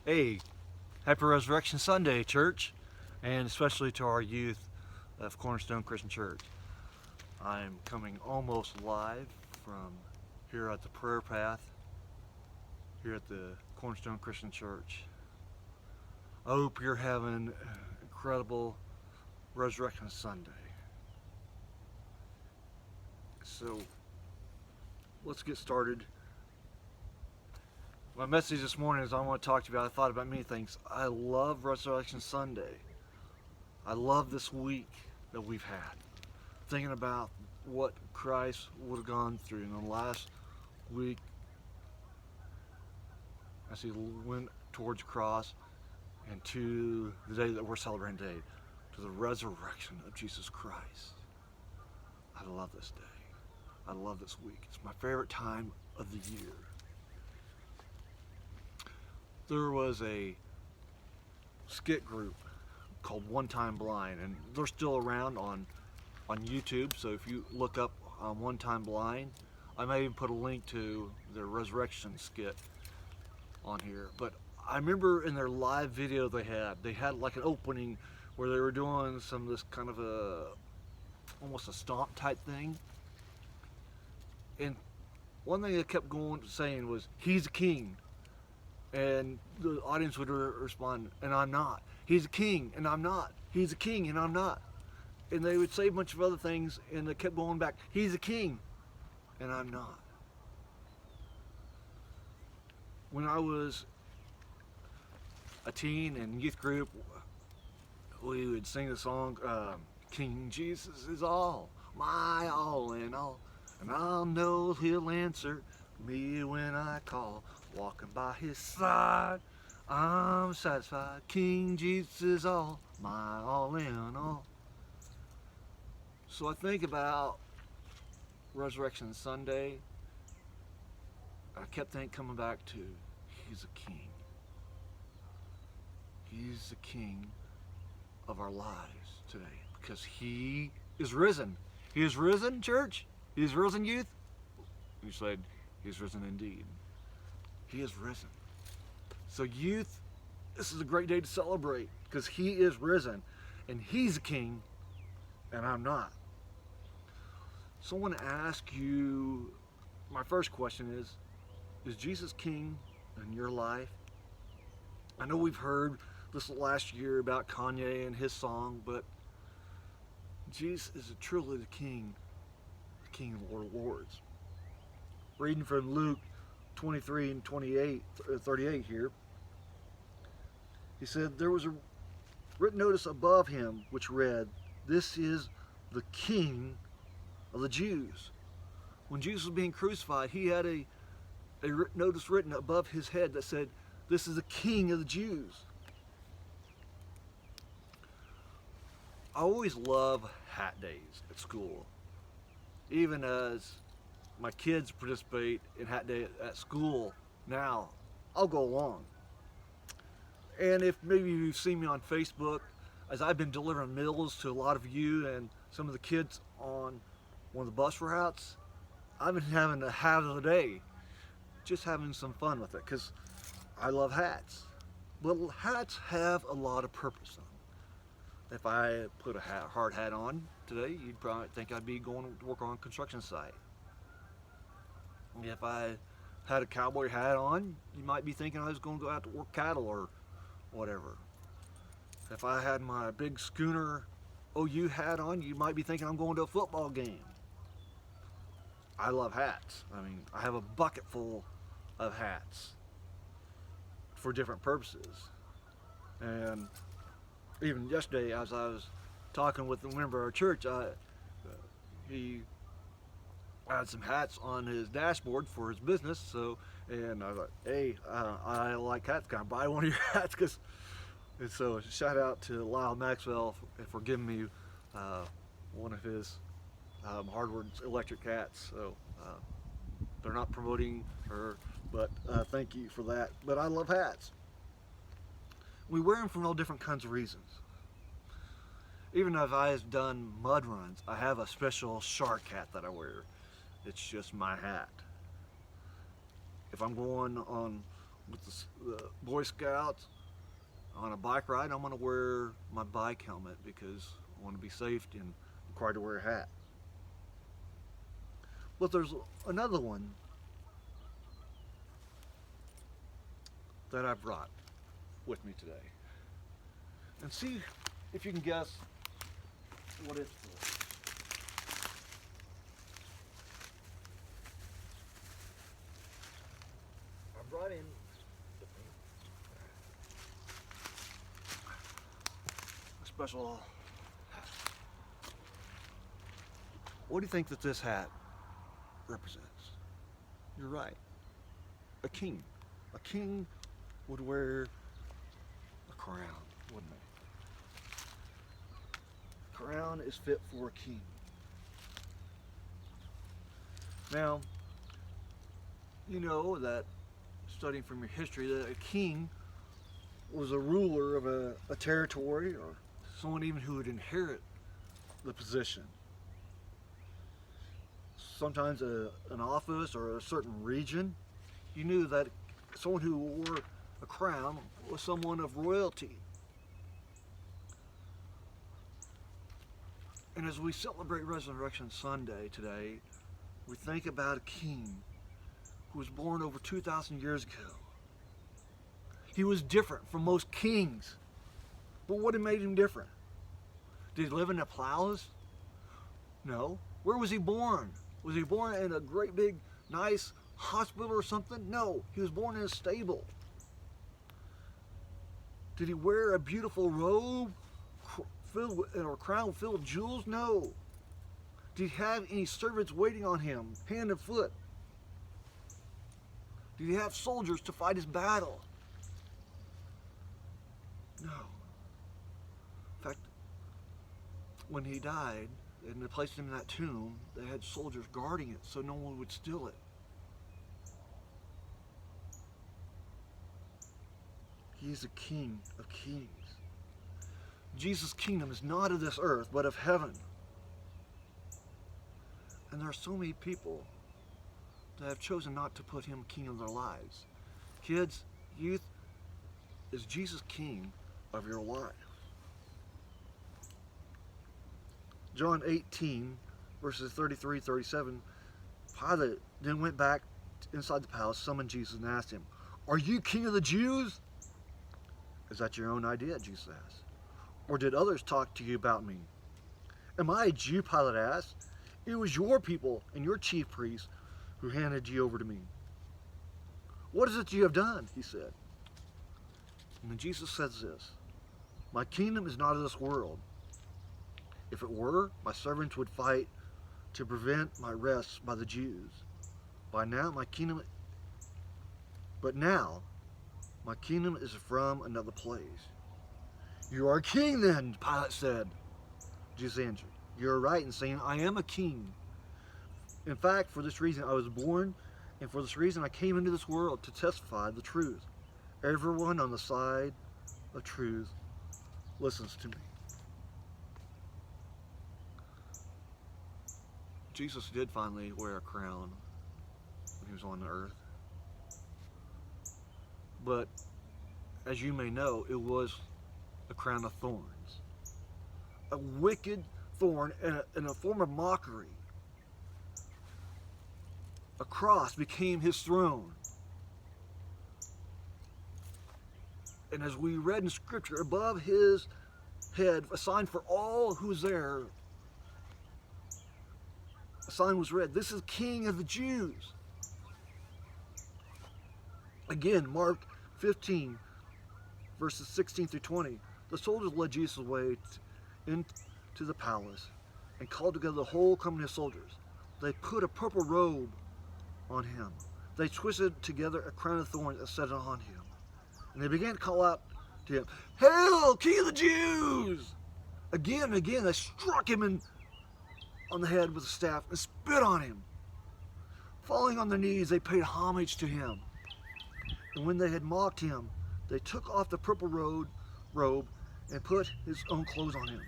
Hey, happy Resurrection Sunday, church, and especially to our youth of Cornerstone Christian Church. I'm coming almost live from here at the Prayer Path, here at the Cornerstone Christian Church. I hope you're having an incredible Resurrection Sunday. So, let's get started. My message this morning is I want to talk to you about, I thought about many things. I love Resurrection Sunday. I love this week that we've had. Thinking about what Christ would have gone through in the last week as he went towards the cross and to the day that we're celebrating today, to the resurrection of Jesus Christ. I love this day. I love this week. It's my favorite time of the year. There was a skit group called One Time Blind, and they're still around on YouTube. So if you look up One Time Blind, I may even put a link to their resurrection skit on here. But I remember in their live video they had like an opening where they were doing some of this kind of almost a stomp type thing. And one thing they kept saying was, "He's a king." And the audience would respond, "And I'm not. He's a king, and I'm not. He's a king, and I'm not." And they would say a bunch of other things, and they kept going back, "He's a king, and I'm not." When I was a teen in youth group, we would sing the song, "King Jesus is all, my all in all, and I'll know he'll answer me when I call. Walking by his side, I'm satisfied. King Jesus is all, my all in all." So I think about Resurrection Sunday. I kept coming back to, he's a king. He's the king of our lives today because he is risen. He is risen, church. He is risen, youth. You said, he's risen indeed. He is risen. So youth, this is a great day to celebrate because he is risen and he's a king and I'm not. So I want to ask you, my first question is Jesus king in your life? I know we've heard this last year about Kanye and his song, but Jesus is truly the King of Lord of Lords. Reading from Luke 23 and 38 here, he said, "There was a written notice above him which read, 'This is the King of the Jews.'" When Jesus was being crucified, he had a notice written above his head that said, "This is the King of the Jews." I always love hat days at school. Even as my kids participate in hat day at school now, I'll go along. And if maybe you've seen me on Facebook, as I've been delivering meals to a lot of you and some of the kids on one of the bus routes, I've been having a hat of the day, just having some fun with it because I love hats. But hats have a lot of purpose on them. If I put a hard hat on today, you'd probably think I'd be going to work on a construction site. If I had a cowboy hat on, you might be thinking I was going to go out to work cattle or whatever. If I had my big schooner OU hat on, you might be thinking I'm going to a football game. I love hats. I mean, I have a bucket full of hats for different purposes. And even yesterday, as I was talking with a member of our church, he had some hats on his dashboard for his business. And I was like, "Hey, I like hats. Can I buy one of your hats?" And so shout out to Lyle Maxwell for giving me one of his Hardwoods electric hats. So they're not promoting her, but thank you for that. But I love hats. We wear them for all different kinds of reasons. Even if I've done mud runs, I have a special shark hat that I wear. It's just my hat. If I'm going on with the Boy Scouts on a bike ride, I'm going to wear my bike helmet because I want to be safe and required to wear a hat. But there's another one that I brought with me today. And see if you can guess what it's for. I brought in a special hat. What do you think that this hat represents? You're right. A king. A king would wear a crown, wouldn't he? Crown is fit for a king. Now, you know that, studying from your history, that a king was a ruler of a territory, or someone even who would inherit the position. Sometimes an office or a certain region. You knew that someone who wore a crown was someone of royalty. And as we celebrate Resurrection Sunday today, we think about a king who was born over 2,000 years ago. He was different from most kings. But what made him different? Did he live in a palace? No. Where was he born? Was he born in a great big, nice hospital or something? No. He was born in a stable. Did he wear a beautiful robe filled with, or a crown filled with jewels? No. Did he have any servants waiting on him, hand and foot? Did he have soldiers to fight his battle? No. In fact, when he died, and they placed him in that tomb, they had soldiers guarding it so no one would steal it. He is the King of Kings. Jesus' kingdom is not of this earth, but of heaven. And there are so many people that have chosen not to put him king of their lives. Kids, youth, is Jesus king of your life? John 18, verses 33, 37, Pilate then went back inside the palace, summoned Jesus, and asked him, "Are you king of the Jews?" "Is that your own idea?" Jesus asked. "Or did others talk to you about me?" "Am I a Jew?" Pilate asked. "It was your people and your chief priests who handed you over to me." "What is it you have done?" he said. And then Jesus says this, "My kingdom is not of this world. If it were, my servants would fight to prevent my arrest by the Jews. But now my kingdom is from another place." "You are a king then," Pilate said. Jesus answered, "You are right in saying I am a king. In fact, for this reason I was born, and for this reason I came into this world, to testify the truth. Everyone on the side of truth listens to me." Jesus did finally wear a crown when he was on the earth. But as you may know, it was a crown of thorns. A wicked thorn in a form of mockery. A cross became his throne. And as we read in Scripture, above his head, a sign for all who's there, a sign was read, "This is King of the Jews." Again, Mark 15, verses 16 through 20. The soldiers led Jesus away into the palace and called together the whole company of soldiers. They put a purple robe on him. They twisted together a crown of thorns and set it on him. And they began to call out to him, "Hail, King of the Jews!" Again and again they struck him on the head with a staff and spit on him. Falling on their knees, they paid homage to him. And when they had mocked him, they took off the purple robe and put his own clothes on him.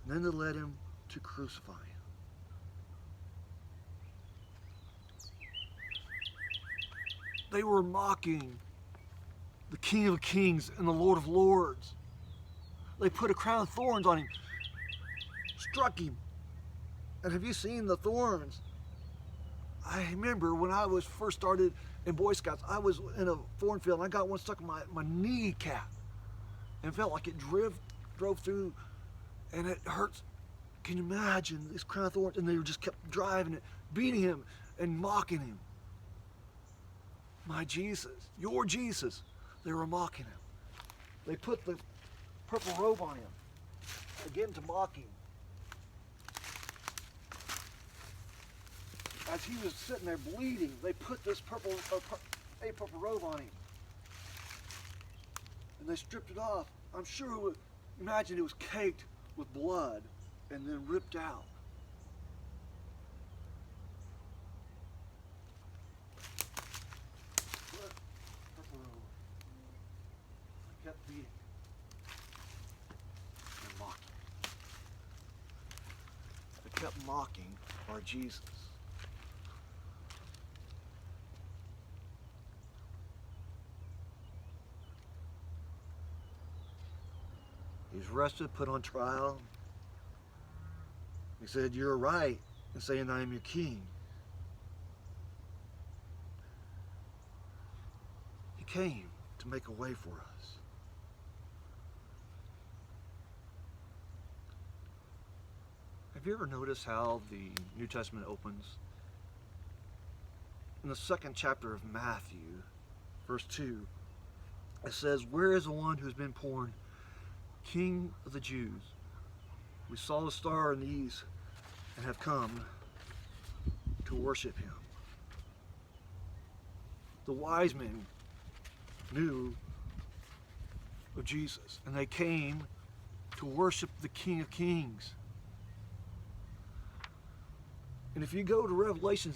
And then they led him to crucify him. They were mocking the King of Kings and the Lord of Lords. They put a crown of thorns on him, struck him. And have you seen the thorns? I remember when I was first started in Boy Scouts, I was in a thorn field and I got one stuck in my kneecap. And it felt like it drove through, and it hurts. Can you imagine this crown of thorns? And they just kept driving it, beating him and mocking him. My Jesus, your Jesus. They were mocking him. They put the purple robe on him, again to mock him. As he was sitting there bleeding, they put this purple robe on him. And they stripped it off. I'm sure imagine it was caked with blood and then ripped out. Purple robe. They kept beating and mocking. They kept mocking our Jesus. He was arrested, put on trial. He said, "You're right in saying I am your king." He came to make a way for us. Have you ever noticed how the New Testament opens? In the 2nd chapter of Matthew, verse 2, it says, "Where is the one who has been born King of the Jews? We saw the star in the east and have come to worship him." The wise men knew of Jesus, and they came to worship the King of Kings. And if you go to Revelation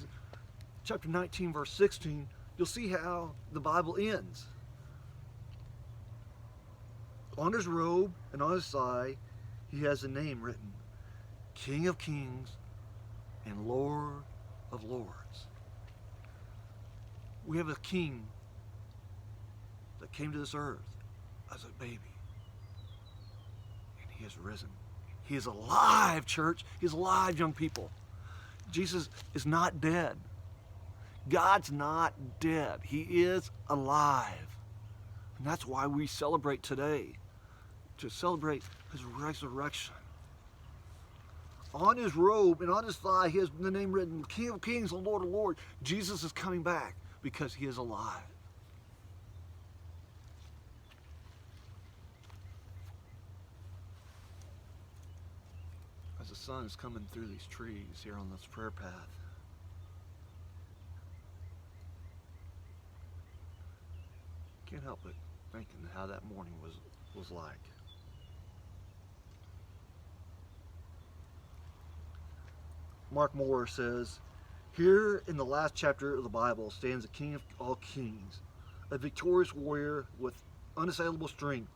chapter 19, verse 16, you'll see how the Bible ends. On his robe and on his thigh, he has a name written, King of Kings and Lord of Lords. We have a king that came to this earth as a baby. And he has risen. He is alive, church. He's alive, young people. Jesus is not dead. God's not dead. He is alive. And that's why we celebrate today, to celebrate his resurrection. On his robe and on his thigh, he has the name written, King of Kings and Lord of Lords. Jesus is coming back because he is alive. As the sun is coming through these trees here on this prayer path, can't help but thinking how that morning was like. Mark Moore says, "Here in the last chapter of the Bible stands the King of all kings, a victorious warrior with unassailable strength.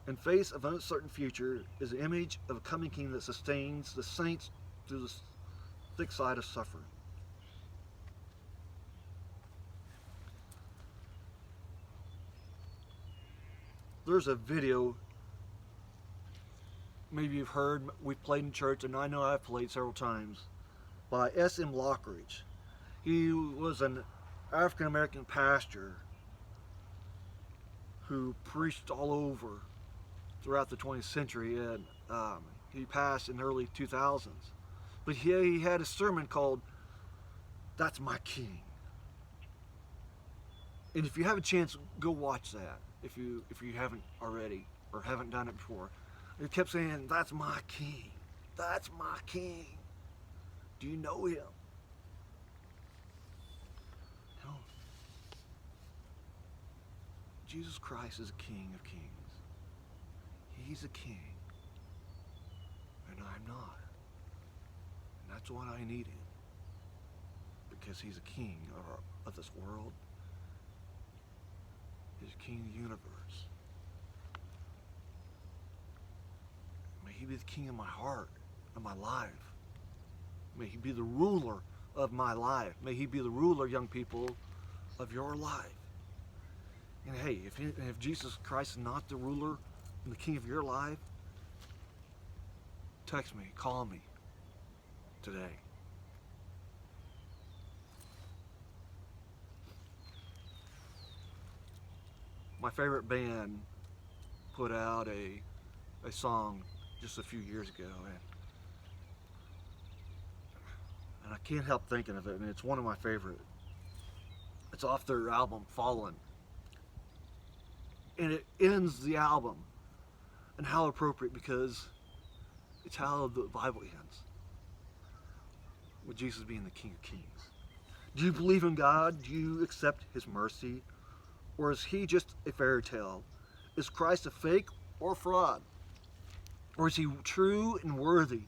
In face of an uncertain future is the image of a coming king that sustains the saints through the thick side of suffering." There's a video, maybe you've heard, we've played in church, and I know I've played several times, by S.M. Lockridge. He was an African-American pastor who preached all over throughout the 20th century, and he passed in the early 2000s. But he had a sermon called, "That's My King." And if you have a chance, go watch that, if you haven't already, or haven't done it before. He kept saying, "That's my king. That's my king." Do you know him? No. Jesus Christ is a King of Kings. He's a king, and I'm not. And that's what I need him, because he's a king of this world. He's a king of the universe. May he be the king of my heart, of my life. May he be the ruler of my life. May he be the ruler, young people, of your life. And hey, if Jesus Christ is not the ruler and the king of your life, text me, call me today. My favorite band put out a song just a few years ago, and I can't help thinking of it, and it's one of my favorite. It's off their album Fallen, and it ends the album, and how appropriate, because it's how the Bible ends, with Jesus being the King of Kings. Do you believe in God? Do you accept His mercy? Or is He just a fairy tale? Is Christ a fake or fraud? Or is He true and worthy?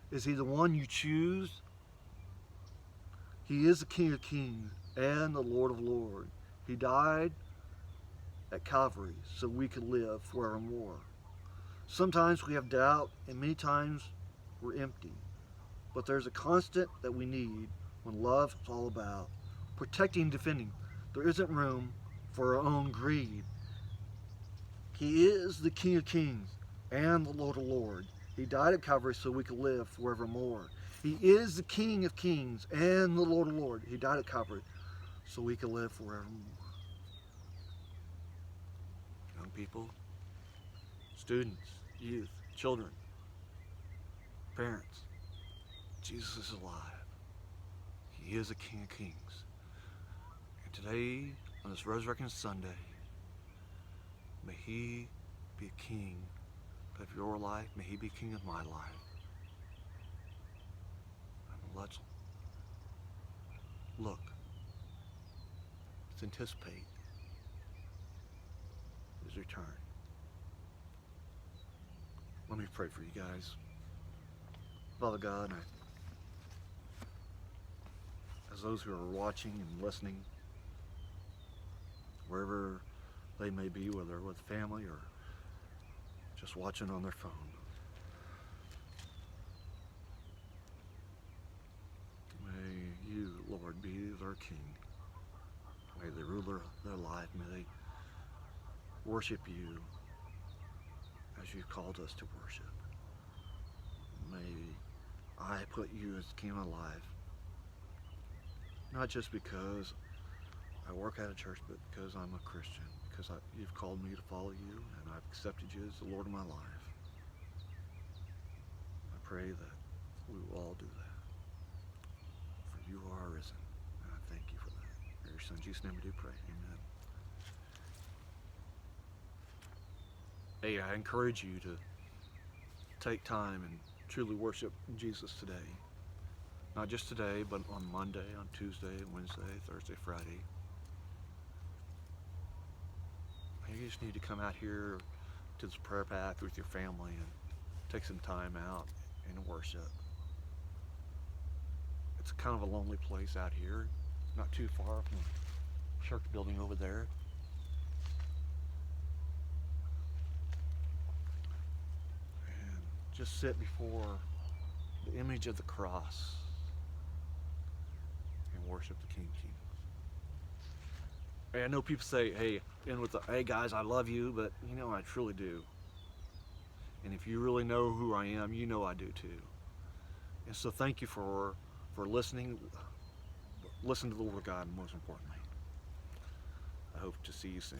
Is He the one you choose? He is the King of Kings and the Lord of Lords. He died at Calvary so we could live forevermore. Sometimes we have doubt, and many times we're empty. But there's a constant that we need when love is all about protecting and defending. There isn't room for our own greed. He is the King of Kings and the Lord of Lords. He died at Calvary so we could live forevermore. He is the King of Kings and the Lord of Lords. He died at Calvary so we could live forevermore. Young people, students, youth, children, parents, Jesus is alive. He is the King of Kings. And today, on this Resurrection Sunday, may He be a king of your life. May He be king of my life. And let's look. Let's anticipate His return. Let me pray for you guys. Father God, as those who are watching and listening, wherever they may be, whether with family or just watching on their phone, may You, Lord, be their King. May they rule their life. May they worship You as You've called us to worship. May I put You as King of my life, not just because I work at a church, but because I'm a Christian, because You've called me to follow You, and I've accepted You as the Lord of my life. I pray that we will all do that, for You are risen, and I thank You for that. In Your Son Jesus' name we do pray. Amen. Hey, I encourage you to take time and truly worship Jesus today. Not just today, but on Monday, on Tuesday, Wednesday, Thursday, Friday. You just need to come out here to this prayer path with your family and take some time out and worship. It's kind of a lonely place out here, not too far from the church building over there. And just sit before the image of the cross and worship the King of Kings. I know people say, hey, hey guys, I love you, but you know I truly do. And if you really know who I am, you know I do too. And so thank you for listening. Listen to the Word of God, most importantly. I hope to see you soon.